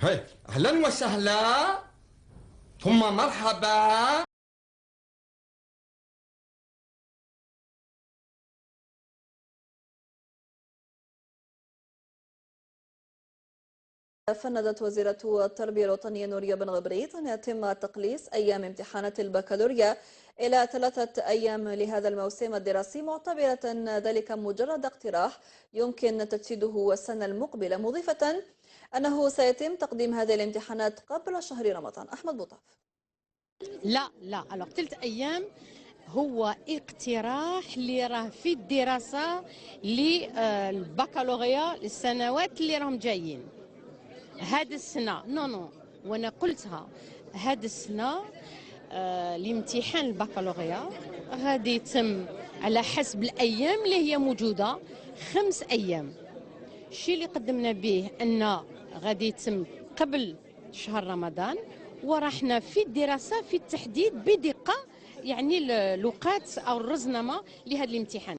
هاي أهلا وسهلا ثم مرحبا. فندت وزيرة التربية الوطنية نورية بن غبريت أن يتم تقليص أيام امتحانات البكالوريا إلى 3 أيام لهذا الموسم الدراسي، معتبرة ذلك مجرد اقتراح يمكن تجسيده السنة المقبلة، مضيفة أنه سيتم تقديم هذه الامتحانات قبل شهر رمضان. أحمد بوطاف. لا الوغ 3 أيام هو اقتراح اللي راه في الدراسة للبكالوريا للسنوات اللي راهم جايين هذه السنة. نو وانا قلتها هذه السنة. الامتحان البكالوريا غادي يتم على حسب الأيام اللي هي موجودة، 5 أيام. الشيء اللي قدمنا به أن غادي يتم قبل شهر رمضان، ورحنا في الدراسة في التحديد بدقة يعني الوقت أو الرزنمة لهذا الامتحان.